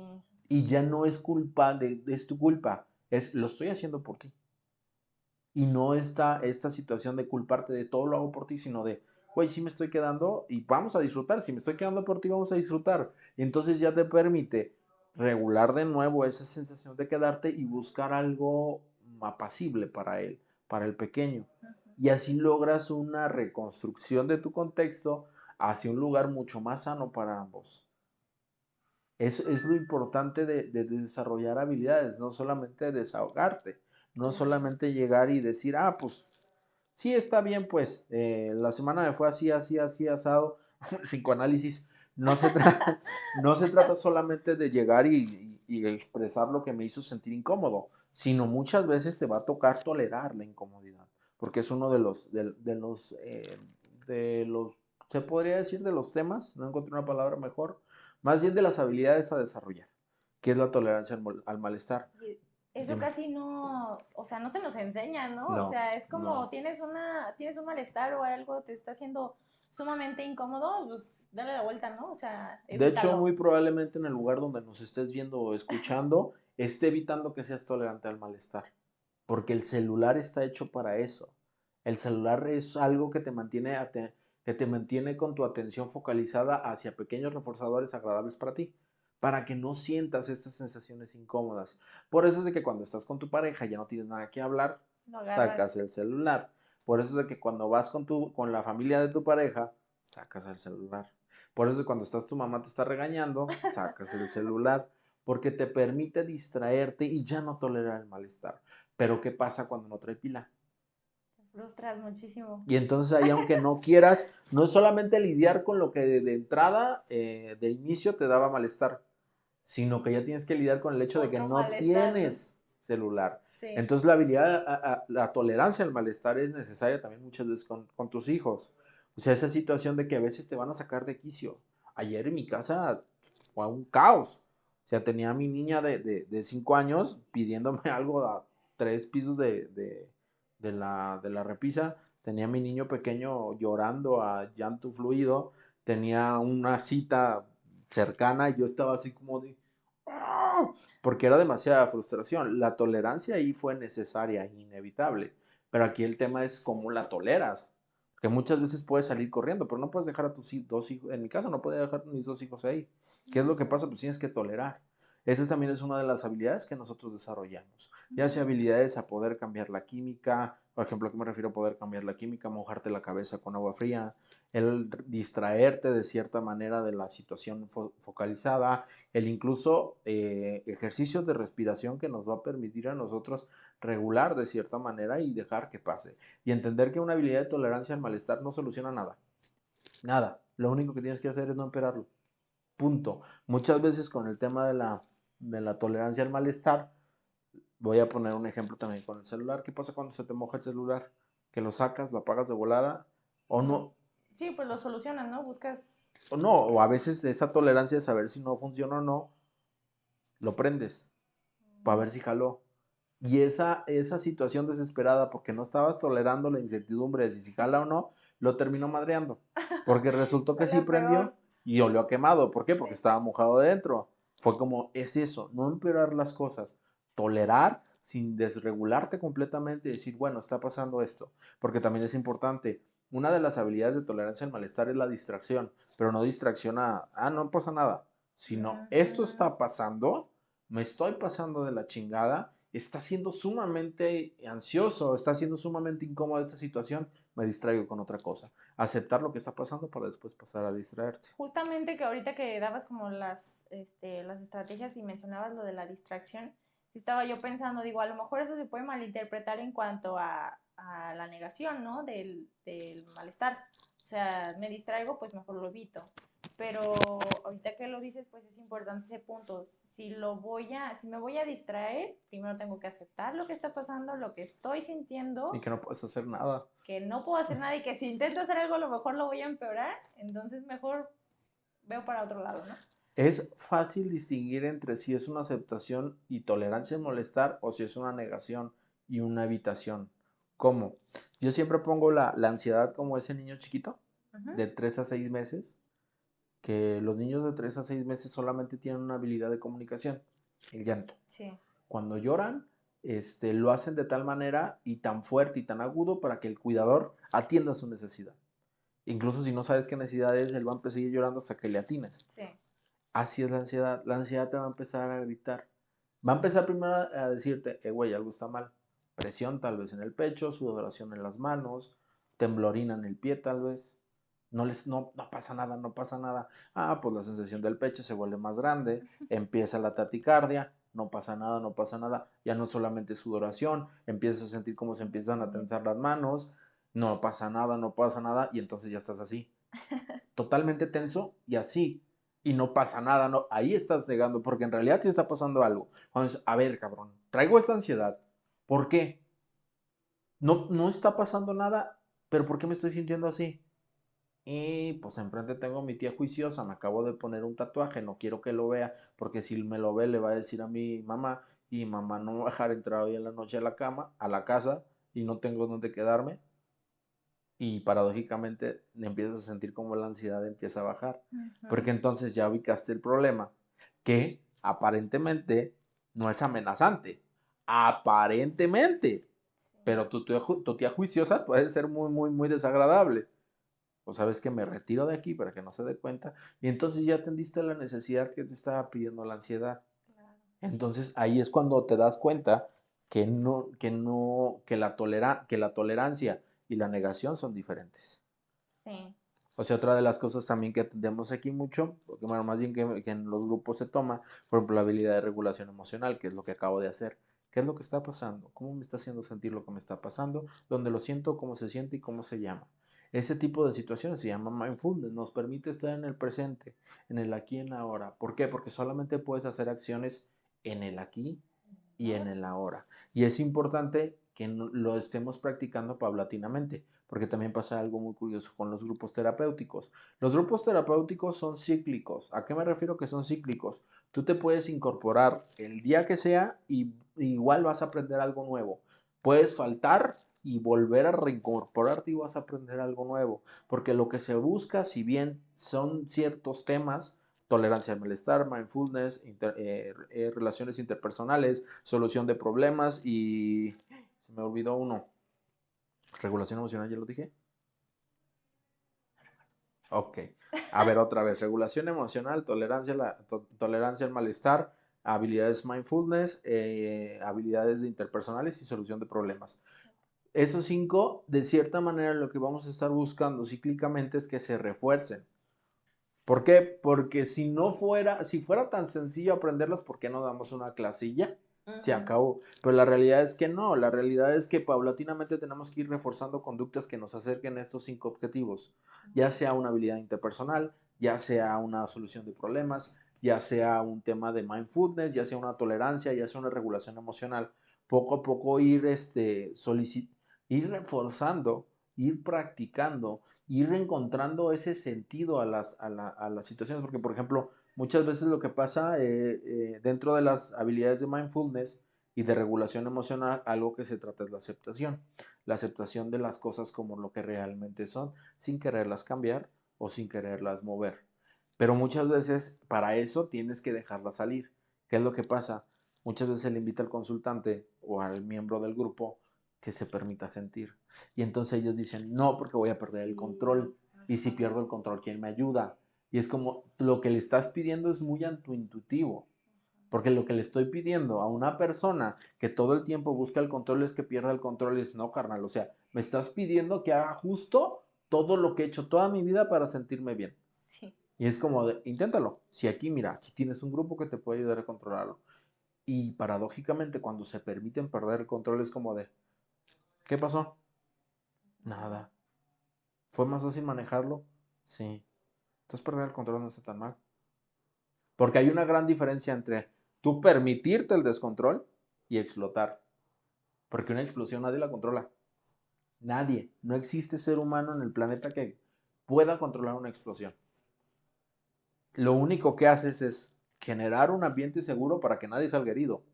Speaker 1: Y ya no es culpa es tu culpa. Es lo estoy haciendo por ti. Y no está esta situación de culparte de todo lo hago por ti, sino de, güey, sí me estoy quedando y vamos a disfrutar. Si me estoy quedando por ti, vamos a disfrutar. Y entonces ya te permite regular de nuevo esa sensación de quedarte y buscar algo apacible para él, para el pequeño.
Speaker 2: Ujú.
Speaker 1: Y así logras una reconstrucción de tu contexto hacia un lugar mucho más sano para ambos. Es lo importante de desarrollar habilidades, no solamente desahogarte, no
Speaker 2: Claro.
Speaker 1: solamente llegar y decir, ah, pues sí, está bien, pues la semana me fue así, así, así, asado, psicoanálisis. No se trata solamente de llegar y expresar lo que me hizo sentir incómodo, sino muchas veces te va a tocar tolerar la incomodidad, porque es uno de los, se podría decir de los temas, no encontré una palabra mejor, más bien de las habilidades a desarrollar, que es la tolerancia al malestar.
Speaker 2: Y eso
Speaker 1: Dime.
Speaker 2: casi no, o sea, no se nos enseña, ¿no? O
Speaker 1: No,
Speaker 2: sea, es como
Speaker 1: no.
Speaker 2: tienes un malestar o algo te está haciendo sumamente incómodo, pues dale la vuelta, ¿no? O sea,
Speaker 1: De hecho,
Speaker 2: evítalo.
Speaker 1: muy probablemente en el lugar donde nos estés viendo o escuchando, esté evitando que seas tolerante al malestar. Porque el celular está hecho para eso. El celular es algo que te mantiene con tu atención focalizada hacia pequeños reforzadores agradables para ti, para que no sientas estas sensaciones incómodas. Por eso es de que cuando estás con tu pareja ya no tienes nada que hablar,
Speaker 2: Lo
Speaker 1: sacas
Speaker 2: agarras.
Speaker 1: el celular. Por eso es de que cuando vas con la familia de tu pareja, sacas el celular. Por eso cuando estás tu mamá te está regañando, sacas el celular, porque te permite distraerte y ya no tolerar el malestar. Pero ¿qué pasa cuando no trae pila?
Speaker 2: Te frustras muchísimo.
Speaker 1: Y entonces ahí, aunque no quieras, no es solamente lidiar con lo que de entrada, de inicio te daba malestar, sino que ya tienes que lidiar con el hecho de que
Speaker 2: Otro
Speaker 1: no
Speaker 2: malestar.
Speaker 1: tienes celular.
Speaker 2: Sí.
Speaker 1: Entonces la habilidad, la tolerancia al malestar es necesaria también muchas veces con tus hijos. O sea, esa situación de que a veces te van a sacar de quicio. Ayer en mi casa fue un caos. O sea, tenía a mi niña de 5 años pidiéndome algo a 3 pisos de la repisa. Tenía a mi niño pequeño llorando a llanto fluido. Tenía una cita cercana y yo estaba así como de, ¡ah! Porque era demasiada frustración. La tolerancia ahí fue necesaria e inevitable. Pero aquí el tema es cómo la toleras. Que muchas veces puedes salir corriendo, pero no puedes dejar a tus dos hijos. En mi caso, no podía dejar a mis dos hijos ahí. ¿Qué es lo que pasa? Pues tienes que tolerar. Esa también es una de las habilidades que nosotros desarrollamos. Ya sea habilidades a poder cambiar la química. Por ejemplo, ¿a qué me refiero a poder cambiar la química? Mojarte la cabeza con agua fría. El distraerte de cierta manera de la situación focalizada, el incluso ejercicios de respiración que nos va a permitir a nosotros regular de cierta manera y dejar que pase. Y entender que una habilidad de tolerancia al malestar no soluciona nada. Nada. Lo único que tienes que hacer es no empeorarlo. Punto. Muchas veces con el tema de la tolerancia al malestar, voy a poner un ejemplo también con el celular. ¿Qué pasa cuando se te moja el celular? Que lo sacas, lo apagas de volada o no,
Speaker 2: Sí, pues lo solucionas, ¿no? Buscas...
Speaker 1: o no, o a veces esa tolerancia de saber si no funciona o no, lo prendes para ver si jaló. Y esa situación desesperada, porque no estabas tolerando la incertidumbre de si jala o no, lo terminó madreando. Porque resultó que
Speaker 2: Fue
Speaker 1: sí
Speaker 2: la
Speaker 1: prendió
Speaker 2: peor.
Speaker 1: y olió a quemado. ¿Por qué?
Speaker 2: Sí.
Speaker 1: Porque estaba mojado dentro. Fue como, es eso, no empeorar las cosas. Tolerar sin desregularte completamente y decir, bueno, está pasando esto. Porque también es importante. Una de las habilidades de tolerancia al malestar es la distracción, pero no distracción no pasa nada, sino esto
Speaker 2: Ujú.
Speaker 1: está pasando, me estoy pasando de la chingada, está siendo sumamente ansioso, está siendo sumamente incómoda esta situación, me distraigo con otra cosa. Aceptar lo que está pasando para después pasar a distraerte.
Speaker 2: Justamente que ahorita que dabas como las estrategias y mencionabas lo de la distracción, sí estaba yo pensando, digo, a lo mejor eso se puede malinterpretar en cuanto a la negación, ¿no? Del malestar. O sea, me distraigo, pues mejor lo evito. Pero ahorita que lo dices, pues es importante ese punto. Si me voy a distraer, primero tengo que aceptar lo que está pasando, lo que estoy
Speaker 1: Y
Speaker 2: sintiendo,
Speaker 1: que no puedes hacer nada.
Speaker 2: que no puedo hacer nada y que si intento hacer algo, a lo mejor lo voy a empeorar. Entonces mejor veo para otro lado, ¿no?
Speaker 1: Es fácil distinguir entre si es una aceptación y tolerancia al molestar o si es una negación y una evitación. ¿Cómo? Yo siempre pongo la ansiedad como ese niño chiquito
Speaker 2: Ujú.
Speaker 1: de 3 a 6 meses, que los niños de 3 a 6 meses solamente tienen una habilidad de comunicación, el llanto.
Speaker 2: Sí.
Speaker 1: Cuando lloran, lo hacen de tal manera y tan fuerte y tan agudo para que el cuidador atienda su necesidad. Incluso si no sabes qué necesidad es, él va a empezar a seguir llorando hasta que le atines.
Speaker 2: Sí.
Speaker 1: Así es la ansiedad. La ansiedad te va a empezar a gritar. Va a empezar primero a decirte, güey, algo está mal. Presión tal vez en el pecho, sudoración en las manos, temblorina en el pie tal vez. No pasa nada, no pasa nada. Ah, pues la sensación del pecho se vuelve más grande, empieza la taticardia, no pasa nada, no pasa nada. Ya no solamente sudoración, empiezas a sentir cómo se empiezan a
Speaker 2: Sí.
Speaker 1: tensar las manos, no pasa nada, no pasa nada, y entonces ya estás así, totalmente tenso y así. Y no pasa nada, no, ahí estás negando, porque en realidad sí está pasando algo. Entonces, a ver, cabrón, traigo esta ansiedad. ¿Por qué? No está pasando nada, pero ¿por qué me estoy sintiendo así? Y pues enfrente tengo a mi tía juiciosa, me acabo de poner un tatuaje, no quiero que lo vea, porque si me lo ve le va a decir a mi mamá, y mamá no me va a dejar entrar hoy en la noche a la cama, a la casa, y no tengo dónde quedarme, y paradójicamente empiezas a sentir como la ansiedad empieza a bajar,
Speaker 2: Ujú.
Speaker 1: porque entonces ya ubicaste el problema, que aparentemente no es amenazante, aparentemente,
Speaker 2: Sí.
Speaker 1: pero tu tía juiciosa puede ser muy, muy, muy desagradable. O sabes que me retiro de aquí para que no se dé cuenta, y entonces ya atendiste la necesidad que te estaba pidiendo la ansiedad.
Speaker 2: Claro.
Speaker 1: Entonces ahí es cuando te das cuenta que la tolerancia y la negación son diferentes.
Speaker 2: Sí.
Speaker 1: O sea, otra de las cosas también que atendemos aquí mucho, porque bueno, más bien que en los grupos se toma, por ejemplo, la habilidad de regulación emocional, que es lo que acabo de hacer. ¿Qué es lo que está pasando? ¿Cómo me está haciendo sentir lo que me está pasando? ¿Dónde lo siento? ¿Cómo se siente y cómo se llama? Ese tipo de situaciones se llama mindfulness, nos permite estar en el presente, en el aquí y en ahora. ¿Por qué? Porque solamente puedes hacer acciones en el aquí y en el ahora. Y es importante que lo estemos practicando paulatinamente, porque también pasa algo muy curioso con los grupos terapéuticos. Los grupos terapéuticos son cíclicos. ¿A qué me refiero que son cíclicos? Tú te puedes incorporar el día que sea y igual vas a aprender algo nuevo. Puedes faltar y volver a reincorporarte y vas a aprender algo nuevo, porque lo que se busca, si bien son ciertos temas, tolerancia al malestar, mindfulness, relaciones interpersonales, solución de problemas y se me olvidó uno, regulación emocional, ¿ya lo dije? Ok. A ver, otra vez. Regulación emocional, tolerancia al malestar, habilidades mindfulness, habilidades interpersonales y solución de problemas. Esos 5, de cierta manera, lo que vamos a estar buscando cíclicamente es que se refuercen. ¿Por qué? Porque si fuera tan sencillo aprenderlas, ¿por qué no damos una clase y ya? Se acabó. Pero la realidad es que no, la realidad es que paulatinamente tenemos que ir reforzando conductas que nos acerquen a estos 5 objetivos, ya sea una habilidad interpersonal, ya sea una solución de problemas, ya sea un tema de mindfulness, ya sea una tolerancia, ya sea una regulación emocional. Poco a poco ir reforzando, ir practicando, ir encontrando ese sentido a las situaciones, porque por ejemplo, muchas veces lo que pasa dentro de las habilidades de mindfulness y de regulación emocional, algo que se trata es la aceptación de las cosas como lo que realmente son, sin quererlas cambiar o sin quererlas mover. Pero muchas veces para eso tienes que dejarlas salir. ¿Qué es lo que pasa? Muchas veces se le invita al consultante o al miembro del grupo que se permita sentir. Y entonces ellos dicen, no, porque voy a perder el control. Y si pierdo el control, ¿quién me ayuda? Y es como lo que le estás pidiendo es muy intuitivo. Porque lo que le estoy pidiendo a una persona que todo el tiempo busca el control es que pierda el control. Es no, carnal. O sea, me estás pidiendo que haga justo todo lo que he hecho toda mi vida para sentirme bien.
Speaker 2: Sí.
Speaker 1: Y es como, inténtalo. Si aquí, mira, aquí tienes un grupo que te puede ayudar a controlarlo. Y paradójicamente, cuando se permiten perder el control, es como de, ¿qué pasó? Nada. ¿Fue más fácil manejarlo? Sí. Entonces perder el control no está tan mal. Porque hay una gran diferencia entre tú permitirte el descontrol y explotar. Porque una explosión nadie la controla. Nadie. No existe ser humano en el planeta que pueda controlar una explosión. Lo único que haces es generar un ambiente seguro para que nadie salga herido.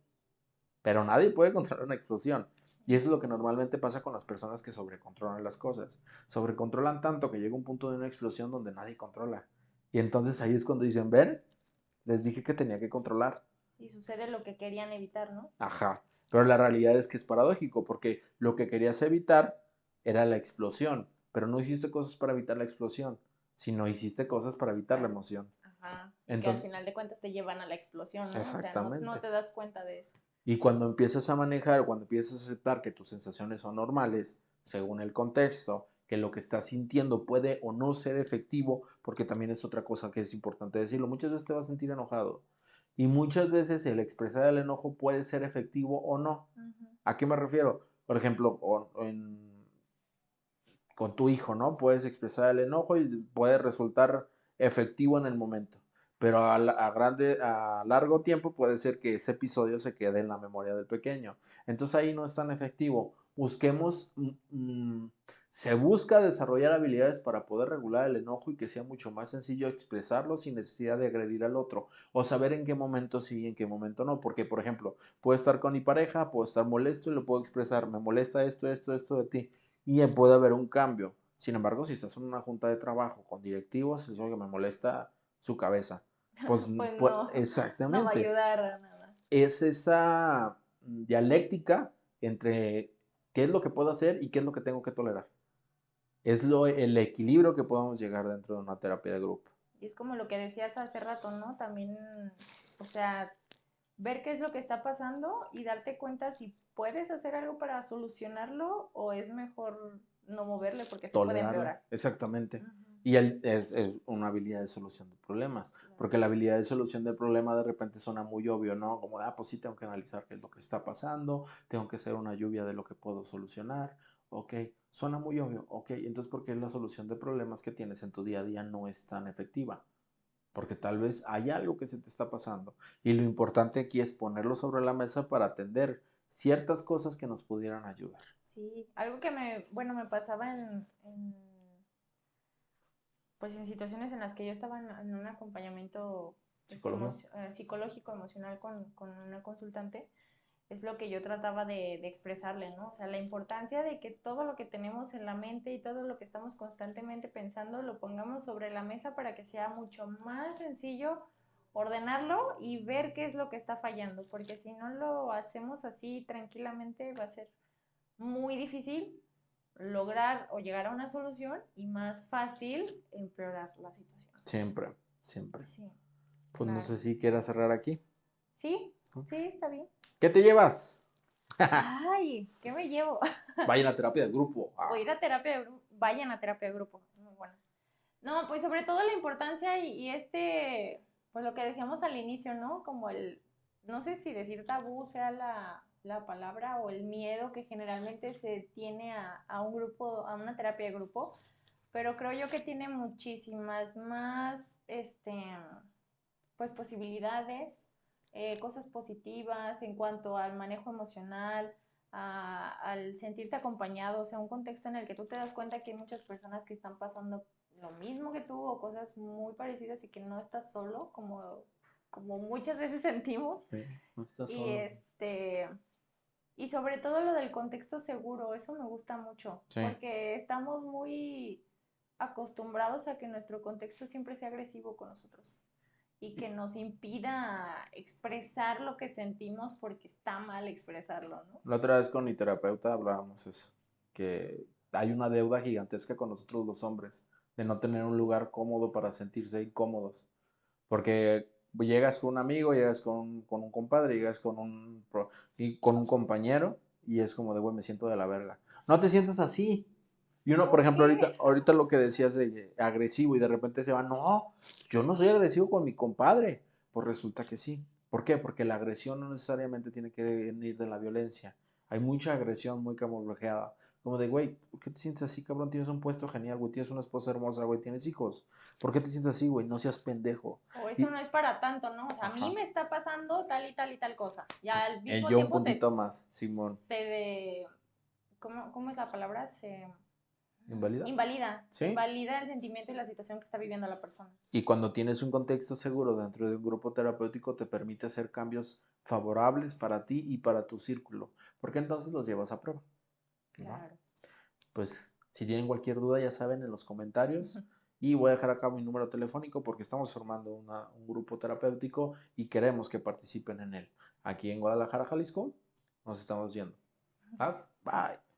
Speaker 1: Pero nadie puede controlar una explosión. Y eso es lo que normalmente pasa con las personas que sobrecontrolan las cosas. Sobrecontrolan tanto que llega un punto de una explosión donde nadie controla. Y entonces ahí es cuando dicen, ven, les dije que tenía que controlar.
Speaker 2: Y sucede lo que querían evitar, ¿no?
Speaker 1: Ajá. Pero la realidad es que es paradójico, porque lo que querías evitar era la explosión, pero no hiciste cosas para evitar la explosión, sino hiciste cosas para evitar la emoción.
Speaker 2: Ajá. Y que al
Speaker 1: Entonces,
Speaker 2: final de cuentas te llevan a la explosión, ¿no? O sea, no
Speaker 1: exactamente.
Speaker 2: te das cuenta de eso.
Speaker 1: Y cuando empiezas a manejar, cuando empiezas a aceptar que tus sensaciones son normales, según el contexto, que lo que estás sintiendo puede o no ser efectivo, porque también es otra cosa que es importante decirlo, muchas veces te vas a sentir enojado y muchas veces el expresar el enojo puede ser efectivo o no. ¿A qué me refiero? Por ejemplo, con tu hijo, ¿no? Puedes expresar el enojo y puede resultar efectivo en el momento, pero a largo tiempo puede ser que ese episodio se quede en la memoria del pequeño. Entonces ahí no es tan efectivo. Se busca desarrollar habilidades para poder regular el enojo y que sea mucho más sencillo expresarlo sin necesidad de agredir al otro o saber en qué momento sí y en qué momento no. Porque, por ejemplo, puedo estar con mi pareja, puedo estar molesto y lo puedo expresar, me molesta esto de ti y puede haber un cambio. Sin embargo, si estás en una junta de trabajo con directivos, es lo que me molesta su cabeza. Pues,
Speaker 2: Pues
Speaker 1: pues
Speaker 2: no, no va a
Speaker 1: exactamente.
Speaker 2: ayudar a nada.
Speaker 1: Es esa dialéctica entre qué es lo que puedo hacer y qué es lo que tengo que tolerar. Es el equilibrio que podemos llegar dentro de una terapia de grupo.
Speaker 2: Y es como lo que decías hace rato, ¿no? También, o sea, ver qué es lo que está pasando y darte cuenta si puedes hacer algo para solucionarlo o es mejor no moverle porque se puede
Speaker 1: Tolerarlo,
Speaker 2: empeorar.
Speaker 1: exactamente.
Speaker 2: Ujú.
Speaker 1: Y es una habilidad de solución de problemas,
Speaker 2: Claro.
Speaker 1: porque la habilidad de solución de problema de repente suena muy obvio, ¿no? Como, pues sí, tengo que analizar qué es lo que está pasando, tengo que hacer una lluvia de lo que puedo solucionar, ok, suena muy obvio, ok, entonces ¿por qué la solución de problemas que tienes en tu día a día no es tan efectiva? Porque tal vez hay algo que se te está pasando. Y lo importante aquí es ponerlo sobre la mesa para atender ciertas cosas que nos pudieran ayudar.
Speaker 2: Sí, algo que bueno, me pasaba pues en situaciones en las que yo estaba en un acompañamiento
Speaker 1: Psicológico.
Speaker 2: psicológico, emocional con una consultante, es lo que yo trataba de expresarle, ¿no? O sea, la importancia de que todo lo que tenemos en la mente y todo lo que estamos constantemente pensando lo pongamos sobre la mesa para que sea mucho más sencillo ordenarlo y ver qué es lo que está fallando, porque si no lo hacemos así tranquilamente va a ser muy difícil lograr o llegar a una solución y más fácil empeorar la situación.
Speaker 1: Siempre, siempre.
Speaker 2: Sí,
Speaker 1: Pues no
Speaker 2: claro.
Speaker 1: sé si quieras cerrar aquí.
Speaker 2: Sí, sí, está bien.
Speaker 1: ¿Qué te llevas?
Speaker 2: Ay, ¿qué me llevo?
Speaker 1: Vayan a terapia de grupo.
Speaker 2: O ir a terapia de grupo, vayan a terapia de grupo, es muy buena. No, pues sobre todo la importancia pues lo que decíamos al inicio, ¿no? Como no sé si decir tabú sea la palabra o el miedo que generalmente se tiene a un grupo, a una terapia de grupo, pero creo yo que tiene muchísimas más, pues posibilidades, cosas positivas en cuanto al manejo emocional, al sentirte acompañado, o sea, un contexto en el que tú te das cuenta que hay muchas personas que están pasando lo mismo que tú o cosas muy parecidas y que no estás solo, como muchas veces sentimos.
Speaker 1: Sí, no estás
Speaker 2: Y
Speaker 1: solo.
Speaker 2: y sobre todo lo del contexto seguro, eso me gusta mucho,
Speaker 1: Sí.
Speaker 2: porque estamos muy acostumbrados a que nuestro contexto siempre sea agresivo con nosotros y que nos impida expresar lo que sentimos porque está mal expresarlo, ¿no?
Speaker 1: La otra vez con mi terapeuta hablábamos eso, que hay una deuda gigantesca con nosotros los hombres, de no tener un lugar cómodo para sentirse incómodos. Porque llegas con un amigo, llegas con un compadre, llegas y con un compañero y es como de, güey, me siento de la verga. No te sientas así. Y uno, por
Speaker 2: ¿Por
Speaker 1: ejemplo,
Speaker 2: qué?
Speaker 1: ahorita lo que decías de agresivo y de repente se va, no, yo no soy agresivo con mi compadre. Pues resulta que sí. ¿Por qué? Porque la agresión no necesariamente tiene que venir de la violencia. Hay mucha agresión muy camuflajeada. Como de, güey, ¿por qué te sientes así, cabrón? Tienes un puesto genial, güey. Tienes una esposa hermosa, güey. Tienes hijos. ¿Por qué te sientes así, güey? No seas pendejo.
Speaker 2: O eso
Speaker 1: Y,
Speaker 2: no es para tanto, ¿no? O sea, a mí
Speaker 1: ajá.
Speaker 2: me está pasando tal y tal y tal cosa. Y al mismo
Speaker 1: Yo un
Speaker 2: tiempo
Speaker 1: puntito más, Simón.
Speaker 2: se de, ¿cómo es la palabra?
Speaker 1: ¿Invalida? ¿Sí?
Speaker 2: Invalida el sentimiento y la situación que está viviendo la persona.
Speaker 1: Y cuando tienes un contexto seguro dentro de un grupo terapéutico, te permite hacer cambios favorables para ti y para tu círculo, porque entonces los llevas a prueba, ¿no?
Speaker 2: Claro.
Speaker 1: Pues si tienen cualquier duda, ya saben en los comentarios. Y voy a dejar acá mi número telefónico porque estamos formando un grupo terapéutico y queremos que participen en él. Aquí en Guadalajara, Jalisco, nos estamos yendo. ¿Vas? Bye.